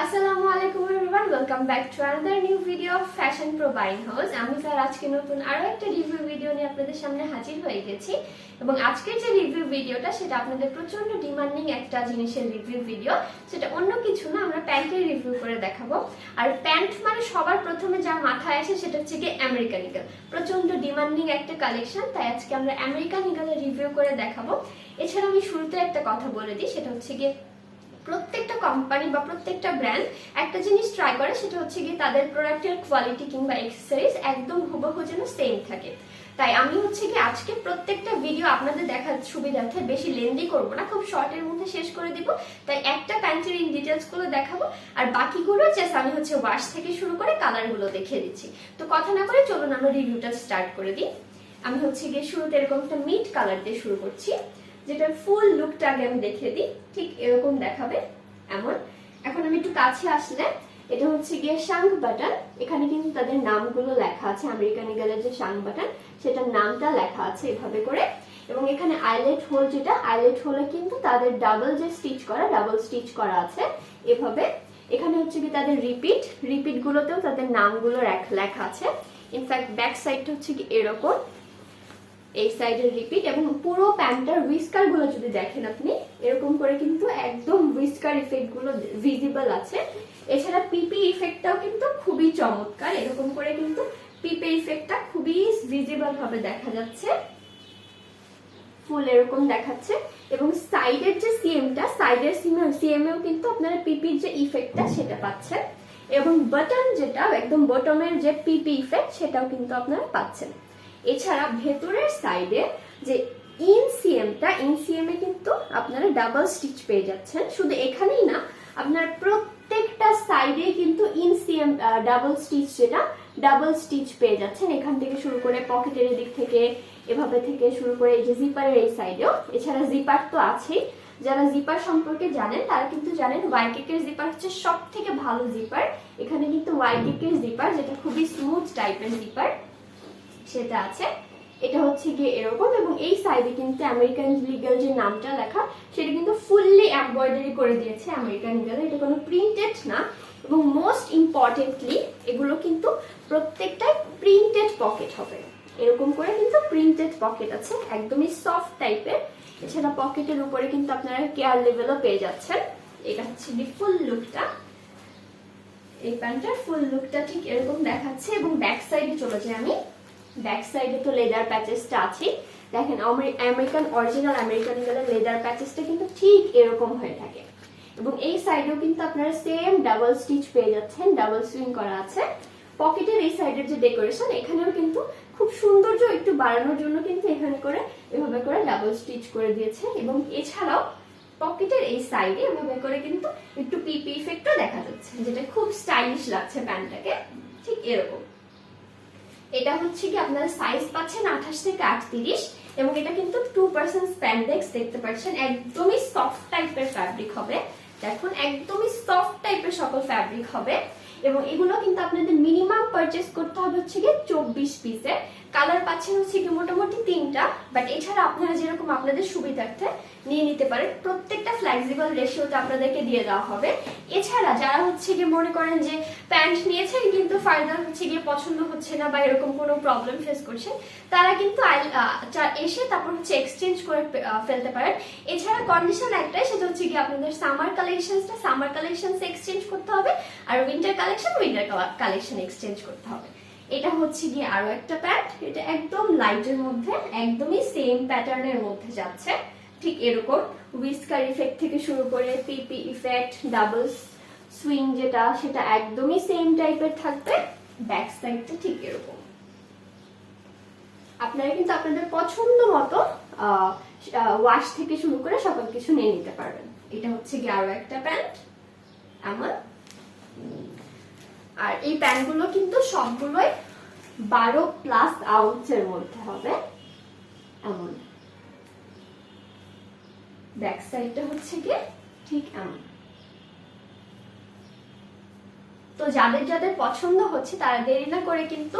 আসসালামু আলাইকুম everyone, welcome back to another new video of fashion pro buying house. আমি sir আজকে নতুন আরো একটা রিভিউ ভিডিও নিয়ে আপনাদের সামনে হাজির হয়ে গেছি এবং আজকের যে রিভিউ ভিডিওটা সেটা আপনাদের প্রচন্ড ডিমান্ডিং একটা জিনিসের রিভিউ ভিডিও। সেটা অন্য কিছু না, আমরা প্যান্টের রিভিউ করে দেখাবো। আর প্যান্ট মানে সবার প্রথমে যা মাথায় আসে সেটা হচ্ছে কি আমেরিকান ইগল। প্রচন্ড ডিমান্ডিং একটা কালেকশন, তাই আজকে আমরা আমেরিকান ইগলের রিভিউ করে দেখাবো। এছাড়া আমি শুরুতে একটা কথা বলে দিই, সেটা হচ্ছে গিয়ে প্রত্যেকটা কোম্পানি বা প্রত্যেকটা ব্র্যান্ড একটা জিনিস ট্রাই করে, সেটা হচ্ছে কি তাদের প্রোডাক্টের কোয়ালিটি কিংবা অ্যাক্সেসরিজ একদম হুবহু যেন সেম থাকে। তাই আমি হচ্ছে কি আজকে প্রত্যেকটা ভিডিও আপনাদের দেখার সুবিধার্থে বেশি লেন্দি করব না, খুব শর্টের মধ্যে শেষ করে দিব। তাই একটা প্যান্টের ইন ডিটেলস গুলো দেখাবো আর বাকিগুলো জাস্ট আমি হচ্ছে ওয়াশ থেকে শুরু করে কালার গুলো দেখিয়ে দিচ্ছি। তো কথা না করে চলুন আমরা রিভিউটা স্টার্ট করে দিই। আমি হচ্ছে গিয়ে শুরুতে এরকম একটা মিড কালার দিয়ে শুরু করছি, যেটার ফুল লুকটা আগে আমি দেখিয়ে দিই। ঠিক এরকম দেখাবে এমন। এখন আমি একটু কাছে আসলে এটা হচ্ছে গিয়ে শাঙ্ক বাটন। এখানে কিন্তু তাদের নামগুলো লেখা আছে, আমেরিকান ইগলের যে শাঙ্ক বাটন সেটার নামটা লেখা আছে এভাবে করে। এবং এখানে আইলেট হোল, যেটা আইলেট হোলে কিন্তু তাদের ডাবল যে স্টিচ করা, ডাবল স্টিচ করা আছে এভাবে। এখানে হচ্ছে কি তাদের রিপিট গুলোতেও তাদের নামগুলো লেখা আছে। ইনফ্যাক্ট ব্যাক সাইডটা হচ্ছে কি এরকম, এই সাইডের রিপিট। এবং পুরো প্যান্টার উইস্কার গুলো যদি দেখেন আপনি এরকম করে কিন্তু একদম উইস্কার ইফেক্ট গুলো ভিজিবল আছে। এছাড়া পিপি ইফেক্টটাও কিন্তু খুবই চমৎকার, এরকম করে কিন্তু পিপি ইফেক্টটা খুবই ভিজিবল ভাবে দেখা যাচ্ছে, ফুল এরকম দেখাচ্ছে। এবং সাইডের যে সিএমটা, সাইডের সিএমএও কিন্তু আপনারা পিপির যে ইফেক্টটা সেটা পাচ্ছেন। এবং বাটন যেটা একদম বটমের যে পিপি ইফেক্ট সেটাও কিন্তু আপনারা পাচ্ছেন। এছাড়া ভেতরের সাইডে যে ইনসিএমটা, ইনসিএমে কিন্তু আপনারা ডাবল স্টিচ পেয়ে যাচ্ছেন। শুধু এখানেই না, আপনার প্রত্যেকটা সাইডে কিন্তু ইনসিএম ডাবল স্টিচ, যেটা ডাবল স্টিচ পেয়ে যাচ্ছেন। এখান থেকে শুরু করে পকেটের দিক থেকে এভাবে থেকে শুরু করে এই যে জিপারের এই সাইডেও। এছাড়া জিপার তো আছেই, যারা জিপার সম্পর্কে জানেন তারা কিন্তু জানেন ওয়াইকেকের জিপার হচ্ছে সব থেকে ভালো জিপার। এখানে কিন্তু ওয়াইকেকের জিপার, যেটা খুবই স্মুথ টাইপের জিপার, সেটা আছে। এটা হচ্ছে গিয়ে এরকম। এবং এই সাইডে কিন্তু আমেরিকান ইগল যে নামটা লেখা সেটা কিন্তু ফুললি এমব্রয়ডারি করে দিয়েছে আমেরিকান ইগল, এটা কোনো প্রিন্টেড না। এবং মোস্ট ইম্পর্টেন্টলি এগুলো কিন্তু প্রত্যেকটাই প্রিন্টেড পকেট হবে, এরকম করে কিন্তু প্রিন্টেড পকেট আছে, একদমই সফট টাইপের। এছাড়া পকেটের উপরে কিন্তু আপনারা কেয়ার লেভেলও পেয়ে যাচ্ছেন। এটা হচ্ছে ফুল লুকটা, এই প্যান্টটার ফুল লুকটা ঠিক এরকম দেখাচ্ছে। এবং ব্যাক সাইডে চলে যাই আমি। ব্যাক সাইডে তো লেদার প্যাচেসটা আছে, দেখেন আমেরিকান অরিজিনাল আমেরিকান ইগলের লেদার প্যাচেসটা কিন্তু ঠিক এরকম হয়ে থাকে। এবং এই সাইডেও কিন্তু আপনারা সেম ডাবল স্টিচ পেয়ে যাচ্ছেন, ডাবল সুইং করা আছে। পকেটের এই সাইডের যে ডেকোরেশন, এখানেও কিন্তু খুব সৌন্দর্য একটু বাড়ানোর জন্য কিন্তু এখানে করে এভাবে করে ডাবল স্টিচ করে দিয়েছে। এবং এছাড়াও পকেটের এই সাইডে এভাবে করে কিন্তু একটু পিপি ইফেক্টও দেখা যাচ্ছে, যেটা খুব স্টাইলিশ লাগছে প্যান্টটাকে। ঠিক এরকম। এটা হচ্ছে কি আপনারা সাইজ পাচ্ছেন 28 থেকে 38 এবং এটা কিন্তু 2% স্প্যান্ডেক্স দেখতে পাচ্ছেন। একদমই সফট টাইপের ফ্যাব্রিক হবে, দেখুন একদমই সফট টাইপের সকল ফ্যাব্রিক হবে। এবং এগুলো কিন্তু আপনাদের মিনিমাম পারচেজ করতে হবে হচ্ছে কি 24 পিসের। কালার পাচ্ছেন হচ্ছে কি মোটামুটি 3টা, বাট এছাড়া আপনারা যেরকম আপনাদের সুবিধার্থে নিয়ে নিতে পারেন। প্রত্যেকটা ফ্লেক্সিবল রেশিওতে আপনাদেরকে দিয়ে দেওয়া হবে। এছাড়া যারা হচ্ছে গিয়ে মনে করেন যে প্যান্ট নিয়েছেন কিন্তু ফার্দার হচ্ছে গিয়ে পছন্দ হচ্ছে না বা এরকম কোনো প্রবলেম ফেস করছেন, তারা কিন্তু এসে তারপর হচ্ছে এক্সচেঞ্জ করে ফেলতে পারেন। এছাড়া কন্ডিশন একটাই, সেটা হচ্ছে গিয়ে আপনাদের সামার কালেকশনস এক্সচেঞ্জ করতে হবে, আর উইন্টার কালেকশন এক্সচেঞ্জ করতে হবে। এটা হচ্ছে গিয়ে আরো একটা প্যান্ট, এটা একদম লাইটের মধ্যে, একদমই সেম প্যাটার্নের মধ্যে যাচ্ছে। ঠিক এরকম উইস্কার ইফেক্ট থেকে শুরু করে পিপি ইফেক্ট, ডাবল সুইং যেটা সেটা একদমই সেম টাইপের থাকবে। ব্যাক সাইডটা ঠিক এরকম। আপনারা কিন্তু আপনাদের পছন্দ মতো ওয়াশ থেকে শুরু করে সকল কিছু নিয়ে নিতে পারবেন। এটা হচ্ছে গিয়ে আরো একটা প্যান্ট আমার। আর এই প্যান্টগুলো কিন্তু সবগুলোই 12+ আউন্সের মধ্যে হবে এমন। ব্যাক সাইডটা হচ্ছে গিয়ে ঠিক এমন। তো যাদের যাদের পছন্দ হচ্ছে তারা দেরি না করে কিন্তু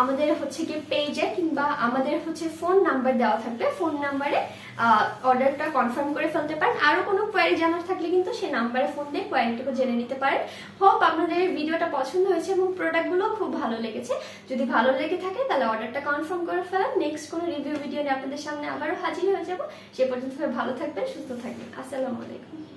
আমাদের হচ্ছে কি পেজে কিংবা আমাদের হচ্ছে ফোন নাম্বার দেওয়া থাকবে, ফোন নাম্বারে অর্ডারটা কনফার্ম করে ফেলতে পারেন। আরো কোনো কোয়ারি জানার থাকলে কিন্তু সেই নাম্বারে ফোন দিয়ে কোয়ারিটুকু জেনে নিতে পারেন। হোপ আপনাদের ভিডিওটা পছন্দ হয়েছে এবং প্রোডাক্টগুলো খুব ভালো লেগেছে। যদি ভালো লেগে থাকে তাহলে অর্ডারটা কনফার্ম করে ফেলেন। নেক্সট কোনো রিভিউ ভিডিও নিয়ে আপনাদের সামনে আবারও হাজির হয়ে যাব। সে পর্যন্ত ভালো থাকবেন, সুস্থ থাকবেন। আসসালামু আলাইকুম।